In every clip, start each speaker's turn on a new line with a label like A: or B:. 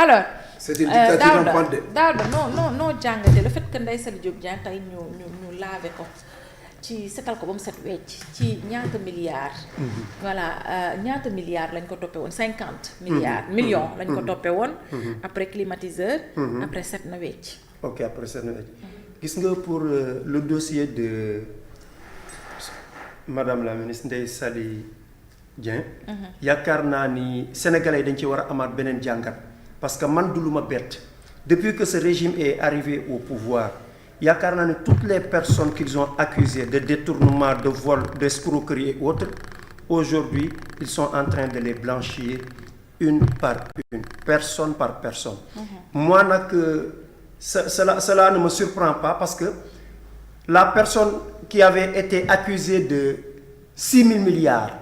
A: alors.
B: c'est une dictature rampante de.
A: Daouda non jàngate le fait que Ndeye Saly Diop Dieng tey ñu laver ko ci setal ko ba mu set wecc ci ñaata milliards. voilà ñaata milliards lañ ko toppee woon 50 millions lañ ko toppee woon. après climatiseur. après set na wecc.
C: ok après set na wecc gis nga pour le dossier de madame la ministre Ndeye Saly Dieng. yaakaar naa ni sénégalais dañ ci war a amaat beneen jàngat parce que man du lu ma bett depuis que ce régime est arrivé au pouvoir yaakaar naa ni toutes les personnes qu'ils ont accusées de détournement de vol d'escroquerie et autres aujourd'hui ils sont en train de les blanchir une par une personne par personne. Moi nag cela ne me surprend pas parce que la personne qui avait été accusée de 6 000 milliards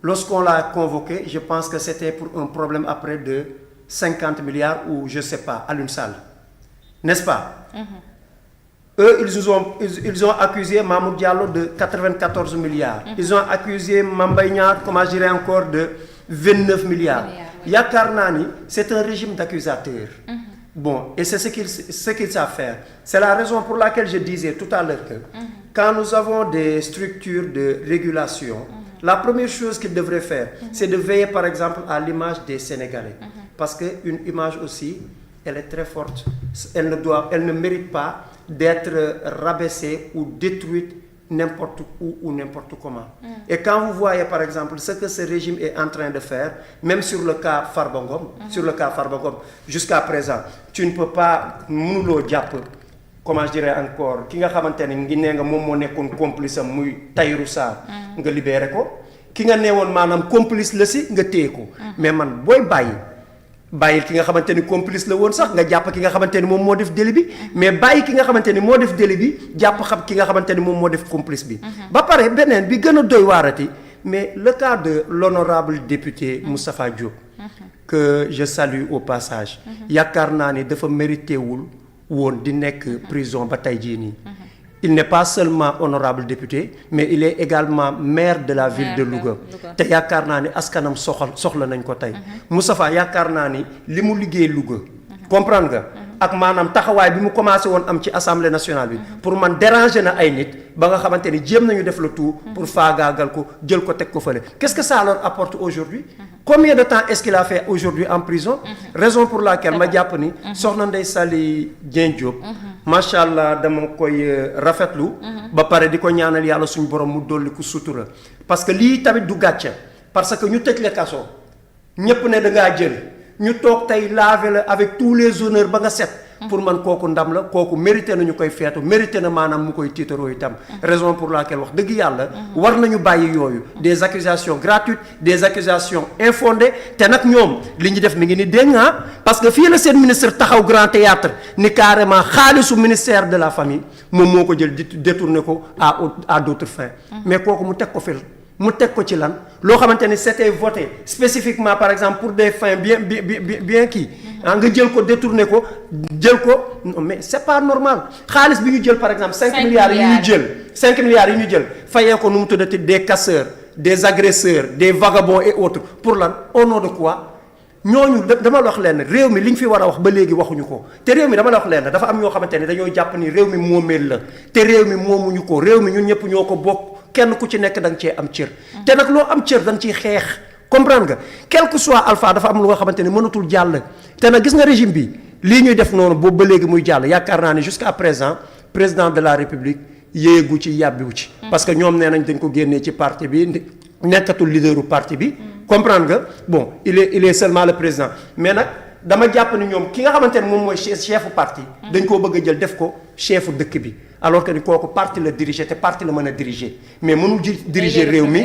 C: lorsqu'on l'a convoqué je pense que c'était pour un problème après de 50 milliards ou je sais pas Alioune Sall n'est-ce pas. Eux ils ont accusé Mamour Diallo de 94 milliards. Ils ont accusé Mame Mbaye Niang comment dirais encore de 29 milliards. yaakaar naa ni c'est un régime d'accusateurs. Bon et c'est ce qu'ils savent faire. C'est la raison pour laquelle je disais tout à l'heure que quand nous avons des structures de régulation la première chose qu'ils devraient faire c'est de veiller par exemple à l'image des Sénégalais. Parce que une image aussi elle est très forte. Elle ne mérite pas d'être rabaissée ou détruite n'importe où ou n'importe comment. Et quand vous voyez par exemple ce que ce régime est en train de faire, même sur le cas Farba Ngom, jusqu'à présent, tu ne peux pas mënuloo jàpp comment je dirais encore ki nga xamante ne ngi nee nga moom moo nekkoon complice am muy Tahirou Sarr nga libéré ko ki nga neewoon maanaam complice la si nga téye ko mais man booy bàyyil ki nga xamante ni complice la woon sax nga jàpp ki nga xamante ni moom moo def délit bi mais bàyyi ki nga xamante ni moo def délit bi jàpp xam ki nga xamante ni moom moo def complice bi. ba pare beneen bi gën a doy waarati mais le cas de l'honorable député Moustapha Diop. que je salue au passage. yaakaar naa ni dafa mérité wul woon di nekk prison ba tey jii nii. Il n'est pas seulement honorable député mais il est également maire de la ville de Louga te yaakaar naa ni askanam soxla nañ ko tey Moustapha yaakaar naa ni li mu liggéey Louga comprendre nga ak maanaam taxawaay bi mu commencé woon am ci assemblée nationale bi pour man déranger na ay nit ba nga xamante ni jéem nañu def le tout pour faagaagal ko jël ko teg ko fële qu'est-ce que ça leur apporte aujourd'hui combien de temps est-ce qu'il a fait aujourd'hui en prison raison pour laquelle ma jàpp ni soxna Ndeye Saly Dieng Diop macha allah dama koy rafetlu ba pare di ko ñaanal yàlla suñu borom mu dolli ko sutura parce que lii tamit du gàcce parce que ñu tëj la kaso ñépp ne da ngaa jël ñu toog tey laver la avec tous les honneurs ba nga set pour man kooku ndam la kooku mérité nañu koy feetu mérité na maanaam mu koy tiitaroo itam raison pour laquelle wax dëgg yàlla war nañu bàyyi yooyu des accusations gratuites des accusations infondées te nag ñoom li ñu def mi ngi ni dégg parce que fii la seen ministre taxaw grand théâtre ni carrément xaalisu ministère de la famille moom moo ko jël détourné ko à d'autres fins mais kooku mu teg ko fil mu teg ko ci lan loo xamante ni c'était voté spécifiquement par exemple pour des fins bien kii nga jël ko détourné ko jël ko non mais c'est pas normal xaalis bi ñu jël par exemple 5 milliards yi ñu jël fayee ko nu mu tuddati des casseurs des agresseurs des vagabonds et autres pour lan au nom de quoi ñooñu dama la wax leen réew mi li ñu fi war a wax ba léegi waxuñu ko te réew mi dama la wax leen dafa am ñoo xamante ni dañoo jàpp ni réew mi moomeel la te réew mi moomuñu ko réew mi ñun ñëpp ñoo ko bokk kenn ku ci nekk da nga cee am cër te nag loo am cër da nga ciy xeex comprendre nga quel que soit alpha dafa am lu nga xamante ni mënatul jàll te nag gis nga régime bi lii ñuy def noonu boobu ba léegi muy jàll yaakaar naa ni jusqu'à présent président de la république yéegu ci yàbbiwu ci parce que ñoom nee nañ dañ ko génnee ci parti bi nekkatul leaderu parti bi comprendre nga bon il est seulement le président mais nag dama jàpp ni ñoom ki nga xamante ne moom mooy chefu parti dañ koo bëgg a jël def ko chefu dëkk bi alors que ni kooku parti la diriger te parti la mën a diriger mais mënul diriger réew mi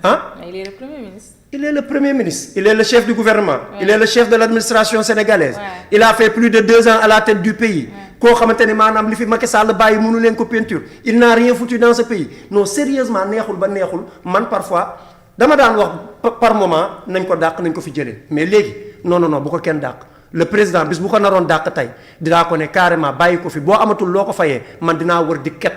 C: ah
A: il est le premier ministre.
C: Il est le premier ministre, il est le chef du gouvernement, il est le chef de l'administration sénégalaise. Il a fait plus de 2 ans à la tête du pays. Koo xamante ne maanaam li fi Macky Sall bàyyi mënu leen ko peinture il n'a rien foutu dans ce pays non sérieusement neexul ba neexul man parfois dama daan wax par moment nañ ko dàq nañ ko fi jëlee mais léegi non bu ko kenn dàq le président bis bu ko naroon dàq tey dinaa ko ne carrément bàyyi ko fi boo amatul loo ko fayee man dinaa wër di ket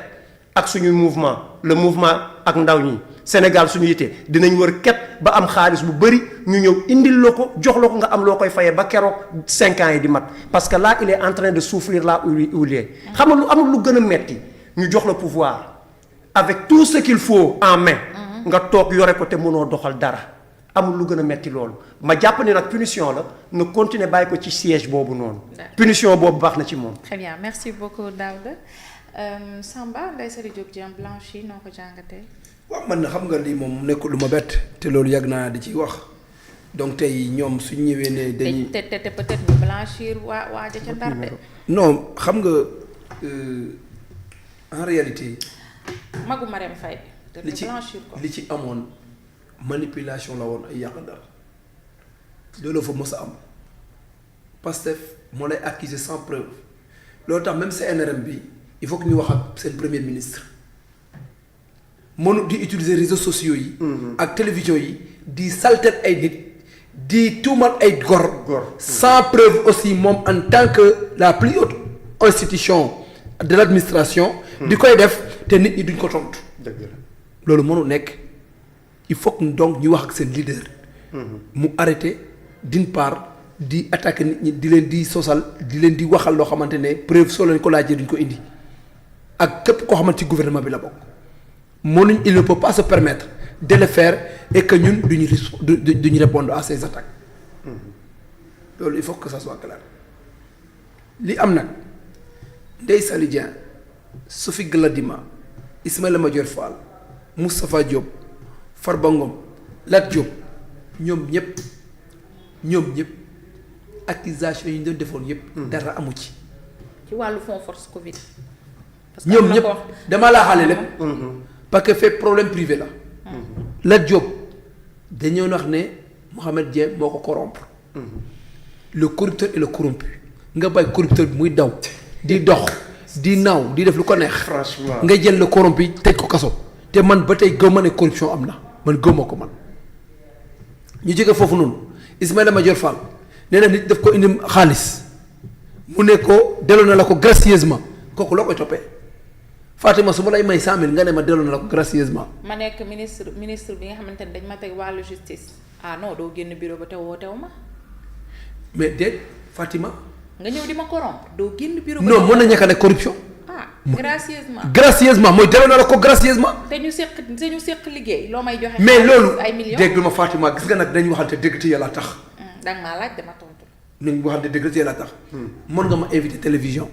C: ak suñuy mouvement le mouvement ak ndaw ñi Sénégal suñu yitee dinañ wër ket ba am xaalis bu bëri ñu ñëw indil la ko jox la ko nga am loo koy fayee ba keroog 5 ans yi di mat parce que là il est en train de souffrir là où il est. xam nga lu amul lu gën a metti ñu jox la pouvoir avec tout ce qu'il faut en main. nga toog yore ko te mënoo doxal dara amul lu gën a metti loolu ma jàpp ne nag punition la na continuer bàyyi ko ci siège boobu noonu. punition boobu baax na ci moom.
A: très bien merci beaucoup Daouda Samba Ndeye Saly Diop Dieng blanchi noo ko jàngatee.
B: waaw man na xam nga lii moom nekkul lu ma bett te loolu yàgg naa di ci wax donc tey ñoom suñ ñëwee ne dañuy.
A: te peut-être ñu blanchir waa ja ca Ndar de.
B: non xam nga en réalité.
A: Magu Marème Faye.
B: li ci amoon manipulation la woon ay yàq dara loolu fa mës a am Pastef moo lay accuser sans preuve loolu tax même CNRM bi il faut que ñu wax ak seen premier ministre mënu di utiliser réseaux sociaux yi. ak télévision yi di saltel ay nit di tuumal ay gor. sans preuve aussi moom en tant que la plus haute institution de l'administration. di koy def te nit ñi duñ ko tontu.
C: dëgg la.
B: loolu mënu nekk il faut que donc ñu wax ak seen leader. mu arrêté d'une part di attaquer nit ñi di leen di sosal di leen di waxal loo xamante ne preuve soo leen ko laajee duñ ko indi ak képp koo xamante ci gouvernement bi la bokk. mënuñ il ne peut pas se permettre de le faire et que ñun duñu répondre à ces attaques. loolu il faut que ça soit clair li am nag Ndeye Saly Dieng Sophie Gladima Ismaïla Madior Fall Moustapha Diop Farba Ngom Lat Diop ñoom ñëpp accusation yi ñu doon defoon yëpp. dara amu ci.
A: ci wàllu fonds force Covid.
B: parce que ñoom ñëpp damaa laa xaale lépp. parce que fait problème privé la. Lat Diop dañoo wax ne Mohamed Dieng moo ko corrompre. le corrupteur et le corrompu nga bàyyi corrupteur bi muy daw di dox di naaw di def lu ko neex.
C: franchement
B: nga jël le corrompu tëj ko kaso. te man ba tey gëw ma ne corruption am na man gëw ma ko man ñu jóge foofu noonu Ismaïla Madior Fall nee na nit daf ko indi xaalis mu ne ko delloo na la ko gracieusement kooku loo koy toppee Fatima su ma lay may 100 000 nga ne ma delloo na la ko gracieusement.
A: ma nekk ministre bi nga xamante ne dañ ma teg wàllu justice ah non doo génn bureau ba te wootewu ma.
B: mais déet Fatima.
A: nga ñëw di ma corrompre doo génn bureau.
B: non mën na ñàkk a nekk corruption.
A: gracieusement
B: mooy delloo na la ko gracieusement.
A: te ñu seq liggéey loo may joxe.
B: mais loolu
A: ay millions
B: dégg ma Fatima gis nga nag dañu waxante dëgg te yàlla tax.
A: danga maa laaj dama tontu.
B: nañu waxante dëgg te yàlla tax. mën nga ma invité télévision.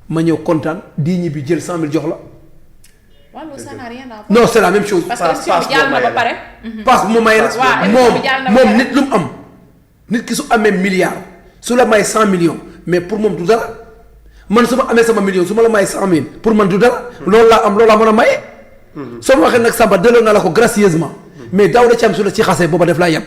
B: ma ñëw kontaan di ñibbi jël 100 000 jox la.
A: waaw loolu ça n'a rien à voir.
B: non c'est la même chose.
A: parce que émission bi jàll na ba pare.
B: passe bu ma may la. moom nit lu mu am. nit ki su amee milliard su la may 100 millions mais pour moom du dara man su ma amee sama million su ma la may 100 000 pour man du dara. loolu laa am loolu laa mën a maye. soo ma waxee nag Samba delloo na la ko gracieusement mais Daouda Thiam su la ci xasee booba def laa yem.